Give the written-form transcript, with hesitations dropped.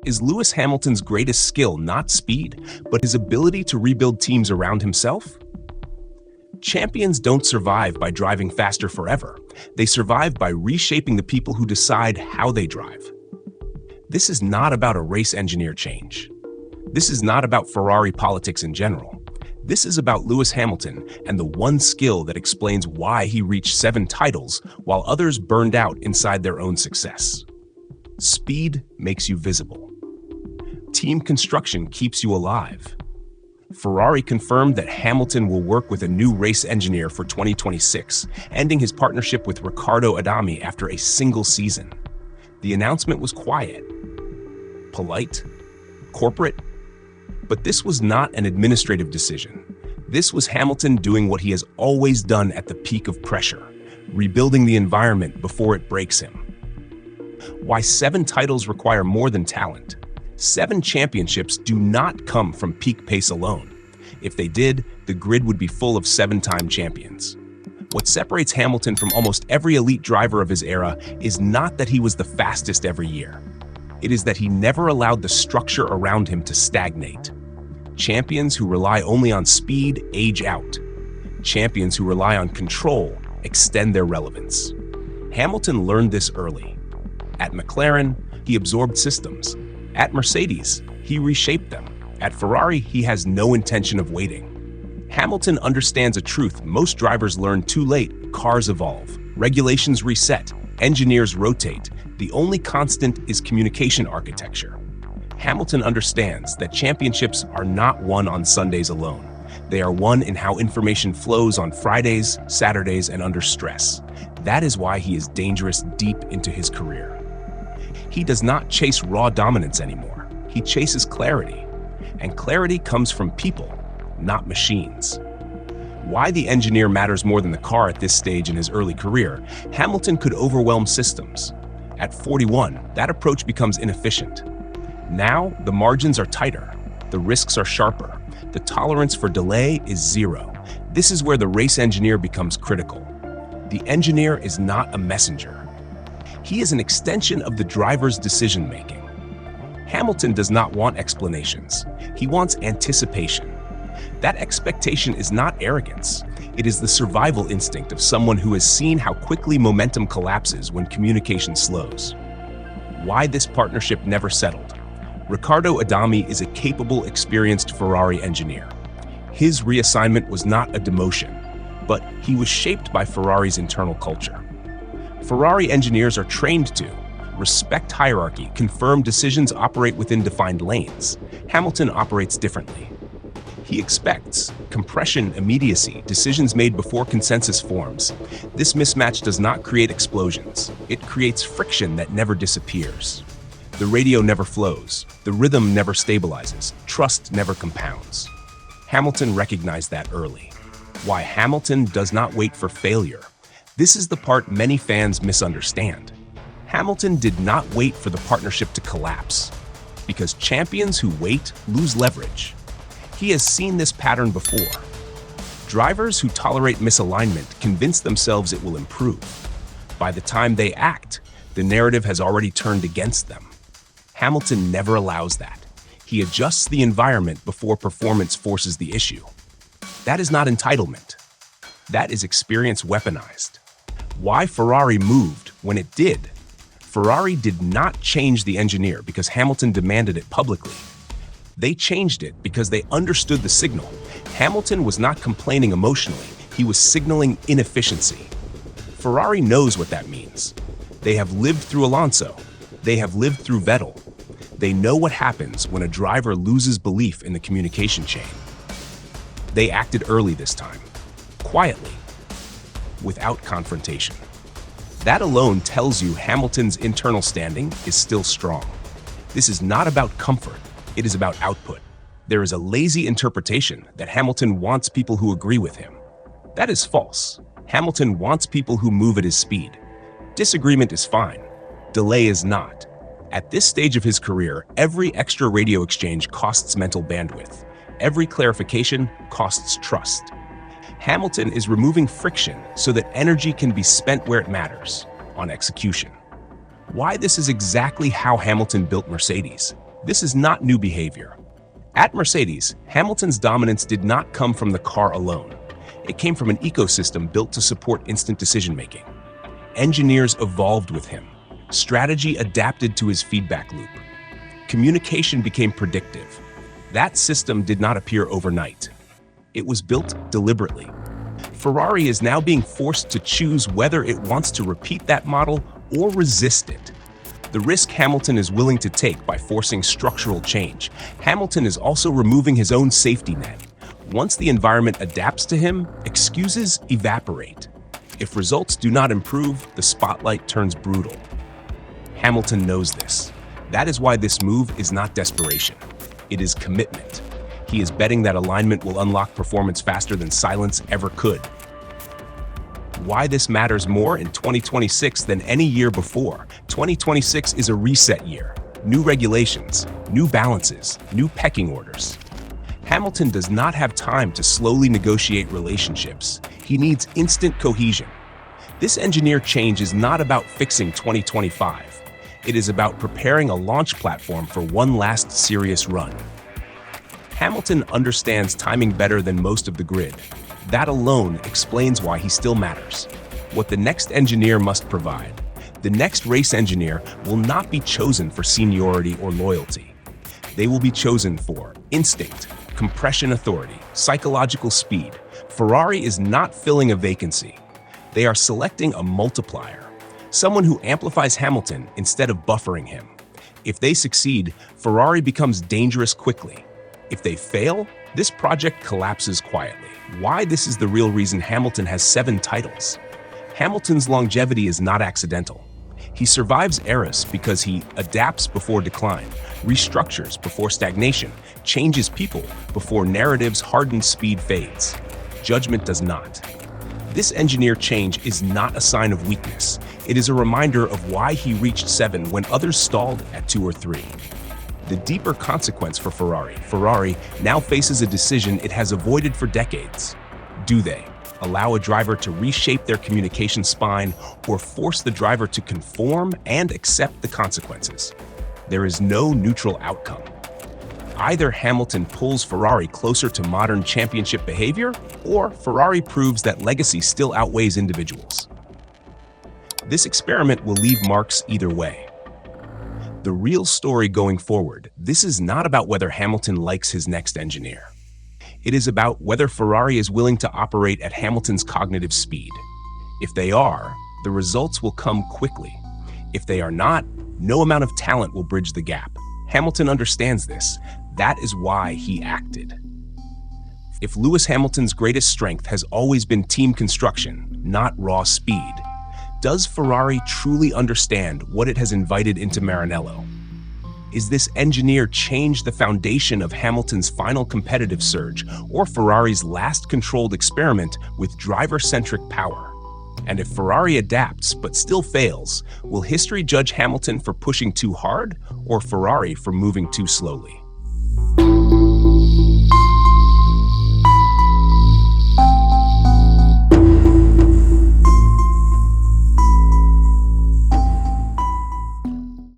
Is Lewis Hamilton's greatest skill not speed, but his ability to rebuild teams around himself? Champions don't survive by driving faster forever. They survive by reshaping the people who decide how they drive. This is not about a race engineer change. This is not about Ferrari politics in general. This is about Lewis Hamilton and the one skill that explains why he reached 7 titles while others burned out inside their own success. Speed makes you visible. Team construction keeps you alive. Ferrari confirmed that Hamilton will work with a new race engineer for 2026, ending his partnership with Riccardo Adami after a single season. The announcement was quiet, polite, corporate, but this was not an administrative decision. This was Hamilton doing what he has always done at the peak of pressure, rebuilding the environment before it breaks him. Why 7 titles require more than talent? 7 championships do not come from peak pace alone. If they did, the grid would be full of 7-time champions. What separates Hamilton from almost every elite driver of his era is not that he was the fastest every year. It is that he never allowed the structure around him to stagnate. Champions who rely only on speed age out. Champions who rely on control extend their relevance. Hamilton learned this early. At McLaren, he absorbed systems. At Mercedes, he reshaped them. At Ferrari, he has no intention of waiting. Hamilton understands a truth most drivers learn too late: cars evolve, regulations reset, engineers rotate. The only constant is communication architecture. Hamilton understands that championships are not won on Sundays alone. They are won in how information flows on Fridays, Saturdays, and under stress. That is why he is dangerous deep into his career. He does not chase raw dominance anymore. He chases clarity. And clarity comes from people, not machines. Why the engineer matters more than the car at this stage in his early career: Hamilton could overwhelm systems. At 41, that approach becomes inefficient. Now, the margins are tighter, the risks are sharper, the tolerance for delay is 0. This is where the race engineer becomes critical. The engineer is not a messenger. He is an extension of the driver's decision-making. Hamilton does not want explanations. He wants anticipation. That expectation is not arrogance. It is the survival instinct of someone who has seen how quickly momentum collapses when communication slows. Why this partnership never settled? Riccardo Adami is a capable, experienced Ferrari engineer. His reassignment was not a demotion, but he was shaped by Ferrari's internal culture. Ferrari engineers are trained to respect hierarchy, confirm decisions operate within defined lanes. Hamilton operates differently. He expects compression, immediacy, decisions made before consensus forms. This mismatch does not create explosions. It creates friction that never disappears. The radio never flows. The rhythm never stabilizes. Trust never compounds. Hamilton recognized that early. Why Hamilton does not wait for failure. This is the part many fans misunderstand. Hamilton did not wait for the partnership to collapse, because champions who wait lose leverage. He has seen this pattern before. Drivers who tolerate misalignment convince themselves it will improve. By the time they act, the narrative has already turned against them. Hamilton never allows that. He adjusts the environment before performance forces the issue. That is not entitlement. That is experience weaponized. Why Ferrari moved when it did? Ferrari did not change the engineer because Hamilton demanded it publicly. They changed it because they understood the signal. Hamilton was not complaining emotionally. He was signaling inefficiency. Ferrari knows what that means. They have lived through Alonso. They have lived through Vettel. They know what happens when a driver loses belief in the communication chain. They acted early this time, quietly, without confrontation. That alone tells you Hamilton's internal standing is still strong. This is not about comfort, it is about output. There is a lazy interpretation that Hamilton wants people who agree with him. That is false. Hamilton wants people who move at his speed. Disagreement is fine. Delay is not. At this stage of his career, every extra radio exchange costs mental bandwidth. Every clarification costs trust. Hamilton is removing friction so that energy can be spent where it matters, on execution. Why this is exactly how Hamilton built Mercedes. This is not new behavior. At Mercedes, Hamilton's dominance did not come from the car alone. It came from an ecosystem built to support instant decision-making. Engineers evolved with him. Strategy adapted to his feedback loop. Communication became predictive. That system did not appear overnight. It was built deliberately. Ferrari is now being forced to choose whether it wants to repeat that model or resist it. The risk Hamilton is willing to take by forcing structural change, Hamilton is also removing his own safety net. Once the environment adapts to him, excuses evaporate. If results do not improve, the spotlight turns brutal. Hamilton knows this. That is why this move is not desperation. It is commitment. He is betting that alignment will unlock performance faster than silence ever could. Why this matters more in 2026 than any year before. 2026 is a reset year. New regulations, new balances, new pecking orders. Hamilton does not have time to slowly negotiate relationships. He needs instant cohesion. This engineer change is not about fixing 2025. It is about preparing a launch platform for one last serious run. Hamilton understands timing better than most of the grid. That alone explains why he still matters. What the next engineer must provide. The next race engineer will not be chosen for seniority or loyalty. They will be chosen for instinct, compression authority, psychological speed. Ferrari is not filling a vacancy. They are selecting a multiplier, someone who amplifies Hamilton instead of buffering him. If they succeed, Ferrari becomes dangerous quickly. If they fail, this project collapses quietly. Why this is the real reason Hamilton has 7 titles. Hamilton's longevity is not accidental. He survives eras because he adapts before decline, restructures before stagnation, changes people before narratives hardened speed fades. Judgment does not. This engineer change is not a sign of weakness. It is a reminder of why he reached 7 when others stalled at 2 or 3. The deeper consequence for Ferrari now faces a decision it has avoided for decades. Do they allow a driver to reshape their communication spine or force the driver to conform and accept the consequences? There is no neutral outcome. Either Hamilton pulls Ferrari closer to modern championship behavior, or Ferrari proves that legacy still outweighs individuals. This experiment will leave marks either way. The real story going forward, this is not about whether Hamilton likes his next engineer. It is about whether Ferrari is willing to operate at Hamilton's cognitive speed. If they are, the results will come quickly. If they are not, no amount of talent will bridge the gap. Hamilton understands this. That is why he acted. If Lewis Hamilton's greatest strength has always been team construction, not raw speed, does Ferrari truly understand what it has invited into Maranello? Is this engineer change the foundation of Hamilton's final competitive surge, or Ferrari's last controlled experiment with driver-centric power? And if Ferrari adapts but still fails, will history judge Hamilton for pushing too hard or Ferrari for moving too slowly?